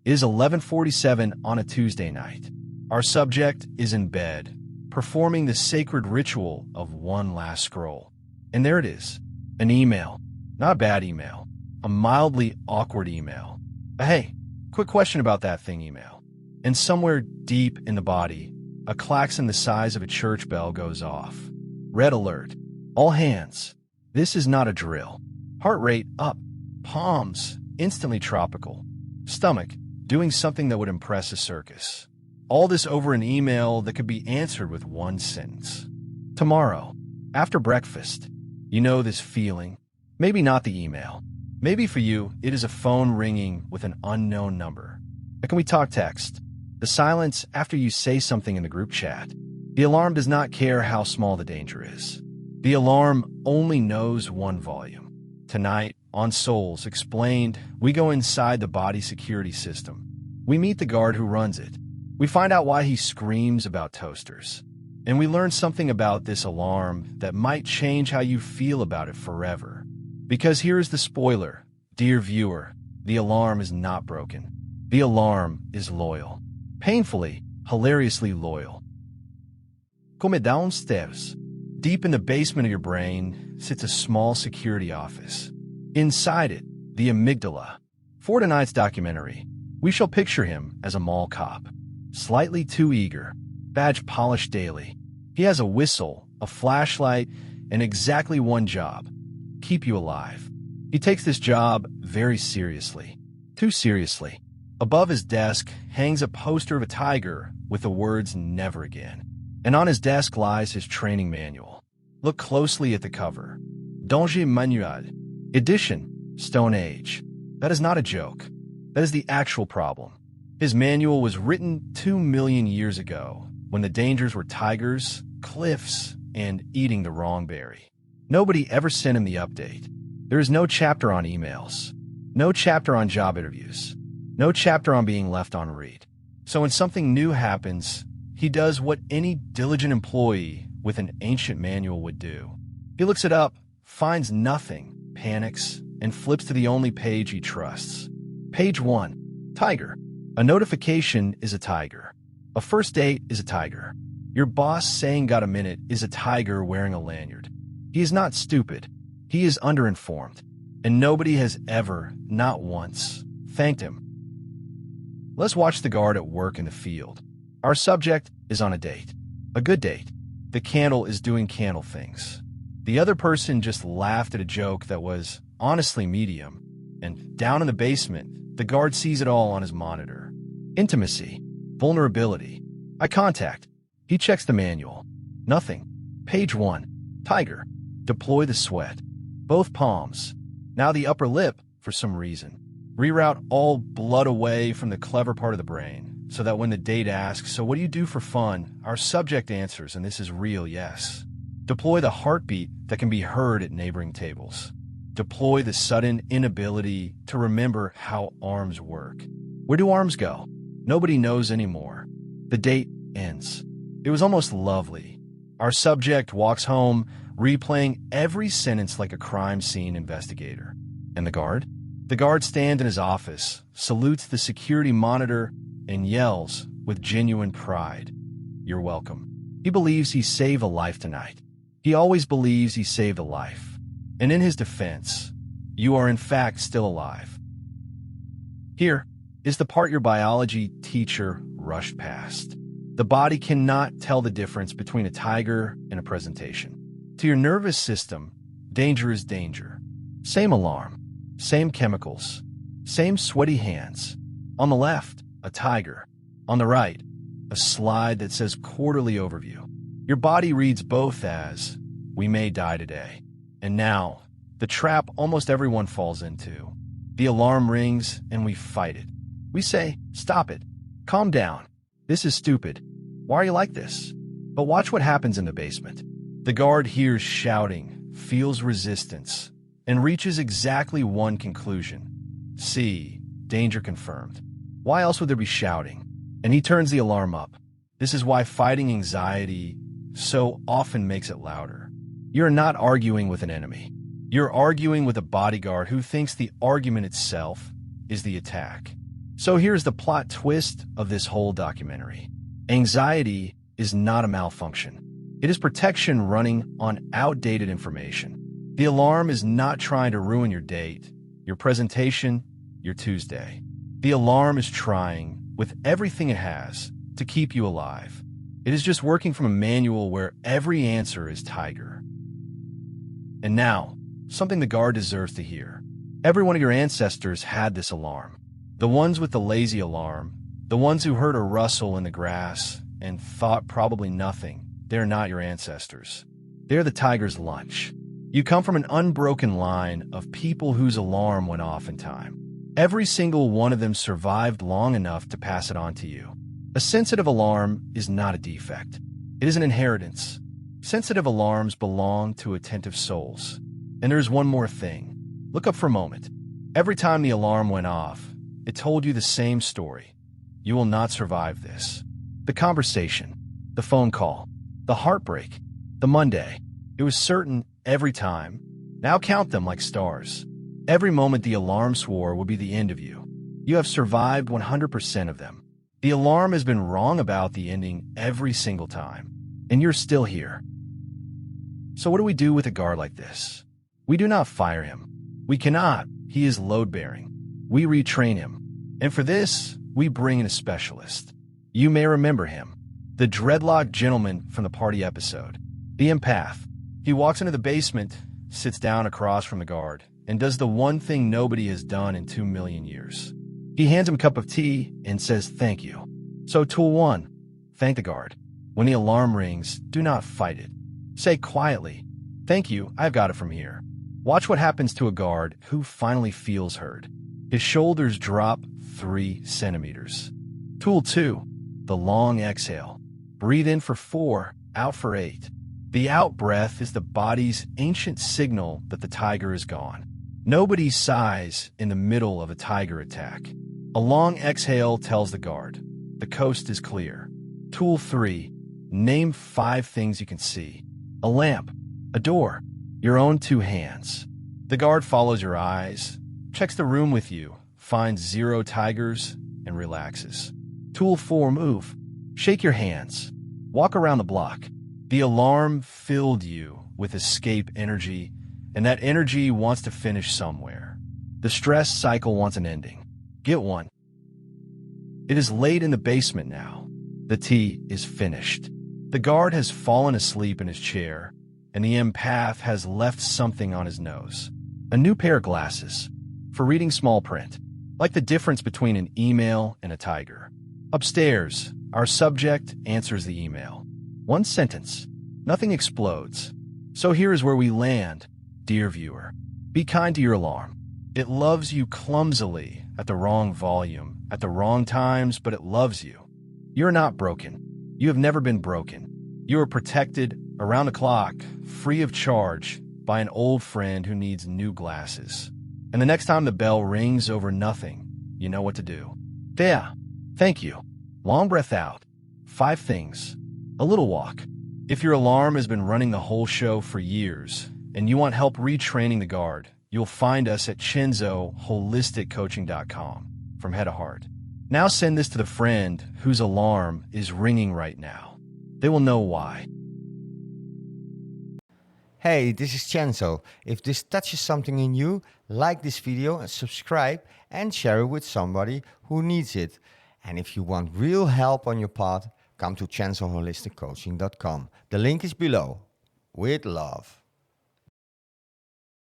It is 11:47 on a Tuesday night. Our subject is in bed, performing the sacred ritual of one last scroll. And there it is, an email. Not a bad email, a mildly awkward email. A hey, quick question about that thing email. And somewhere deep in the body, a klaxon the size of a church bell goes off. Red alert. All hands. This is not a drill. Heart rate up. Palms instantly tropical. Stomach doing something that would impress a circus. All this over an email that could be answered with one sentence. Tomorrow, after breakfast. You know this feeling. Maybe not the email. Maybe for you, it is a phone ringing with an unknown number. But can we talk text? The silence after you say something in the group chat. The alarm does not care how small the danger is. The alarm only knows one volume. Tonight, on Souls Explained, we go inside the body security system. We meet the guard who runs it. We find out why he screams about toasters. And we learn something about this alarm that might change how you feel about it forever. Because here is the spoiler. Dear viewer, the alarm is not broken. The alarm is loyal. Painfully, hilariously loyal. Come downstairs. Deep in the basement of your brain sits a small security office. Inside it, the amygdala. For tonight's documentary, we shall picture him as a mall cop. Slightly too eager, badge polished daily. He has a whistle, a flashlight, and exactly one job: keep you alive. He takes this job very seriously. Too seriously. Above his desk hangs a poster of a tiger with the words "Never Again." And on his desk lies his training manual. Look closely at the cover. Danger Manual. Edition, Stone Age. That is not a joke. That is the actual problem. His manual was written 2 million years ago, when the dangers were tigers, cliffs, and eating the wrong berry. Nobody ever sent him the update. There is no chapter on emails. No chapter on job interviews. No chapter on being left on read. So when something new happens, he does what any diligent employee with an ancient manual would do. He looks it up, finds nothing, panics, and flips to the only page he trusts. Page 1. Tiger. A notification is a tiger. A first date is a tiger. Your boss saying got a minute is a tiger wearing a lanyard. He is not stupid. He is underinformed. And nobody has ever, not once, thanked him. Let's watch the guard at work in the field. Our subject is on a date. A good date. The candle is doing candle things. The other person just laughed at a joke that was, honestly, medium. And down in the basement, the guard sees it all on his monitor. Intimacy. Vulnerability. Eye contact. He checks the manual. Nothing. Page 1. Tiger. Deploy the sweat. Both palms. Now the upper lip, for some reason. Reroute all blood away from the clever part of the brain, so that when the date asks, "So what do you do for fun?" our subject answers, and this is real yes. Deploy the heartbeat that can be heard at neighboring tables. Deploy the sudden inability to remember how arms work. Where do arms go? Nobody knows anymore. The date ends. It was almost lovely. Our subject walks home, replaying every sentence like a crime scene investigator. And the guard? The guard stands in his office, salutes the security monitor, and yells with genuine pride, "You're welcome." He believes he saved a life tonight. He always believes he saved a life. And in his defense, you are in fact still alive. Here is the part your biology teacher rushed past. The body cannot tell the difference between a tiger and a presentation. To your nervous system, danger is danger. Same alarm, same chemicals, same sweaty hands. On the left, a tiger. On the right, a slide that says quarterly overview. Your body reads both as, "We may die today." And now, the trap almost everyone falls into. The alarm rings and we fight it. We say, "Stop it. Calm down. This is stupid. Why are you like this?" But watch what happens in the basement. The guard hears shouting, feels resistance, and reaches exactly one conclusion. C. Danger confirmed. Why else would there be shouting? And he turns the alarm up. This is why fighting anxiety so often makes it louder. You're not arguing with an enemy. You're arguing with a bodyguard who thinks the argument itself is the attack. So here's the plot twist of this whole documentary. Anxiety is not a malfunction. It is protection running on outdated information. The alarm is not trying to ruin your date, your presentation, your Tuesday. The alarm is trying, with everything it has, to keep you alive. It is just working from a manual where every answer is tiger. And now, something the guard deserves to hear. Every one of your ancestors had this alarm. The ones with the lazy alarm, the ones who heard a rustle in the grass and thought probably nothing, they're not your ancestors. They're the tiger's lunch. You come from an unbroken line of people whose alarm went off in time. Every single one of them survived long enough to pass it on to you. A sensitive alarm is not a defect. It is an inheritance. Sensitive alarms belong to attentive souls. And there's one more thing. Look up for a moment. Every time the alarm went off, it told you the same story. You will not survive this. The conversation, the phone call, the heartbreak, the Monday. It was certain every time. Now count them like stars. Every moment the alarm swore would be the end of you. You have survived 100% of them. The alarm has been wrong about the ending every single time. And you're still here. So what do we do with a guard like this? We do not fire him. We cannot. He is load-bearing. We retrain him. And for this, we bring in a specialist. You may remember him. The dreadlocked gentleman from the party episode. The empath. He walks into the basement, sits down across from the guard, and does the one thing nobody has done in 2 million years. He hands him a cup of tea and says thank you. So tool 1, thank the guard. When the alarm rings, do not fight it. Say quietly, thank you, I've got it from here. Watch what happens to a guard who finally feels heard. His shoulders drop 3 centimeters. Tool 2, the long exhale. Breathe in for 4, out for 8. The out breath is the body's ancient signal that the tiger is gone. Nobody sighs in the middle of a tiger attack. A long exhale tells the guard, the coast is clear. Tool 3, name 5 things you can see. A lamp, a door, your own 2 hands. The guard follows your eyes, checks the room with you, finds 0 tigers, and relaxes. Tool 4, move. Shake your hands. Walk around the block. The alarm filled you with escape energy, and that energy wants to finish somewhere. The stress cycle wants an ending. Get one. It is late in the basement now. The tea is finished. The guard has fallen asleep in his chair, and the empath has left something on his nose. A new pair of glasses for reading small print, like the difference between an email and a tiger. Upstairs, our subject answers the email. 1 sentence. Nothing explodes. So here is where we land, dear viewer. Be kind to your alarm. It loves you clumsily at the wrong volume, at the wrong times, but it loves you. You're not broken. You have never been broken. You are protected around the clock, free of charge, by an old friend who needs new glasses. And the next time the bell rings over nothing, you know what to do. There. Thank you. Long breath out. 5 things. A little walk. If your alarm has been running the whole show for years and you want help retraining the guard, you'll find us at ChenzoHolisticCoaching.com from head to heart. Now send this to the friend whose alarm is ringing right now. They will know why. Hey, this is Chenzo. If this touches something in you, like this video and subscribe and share it with somebody who needs it. And if you want real help on your path, come to ChenzoHolisticCoaching.com. The link is below. With love.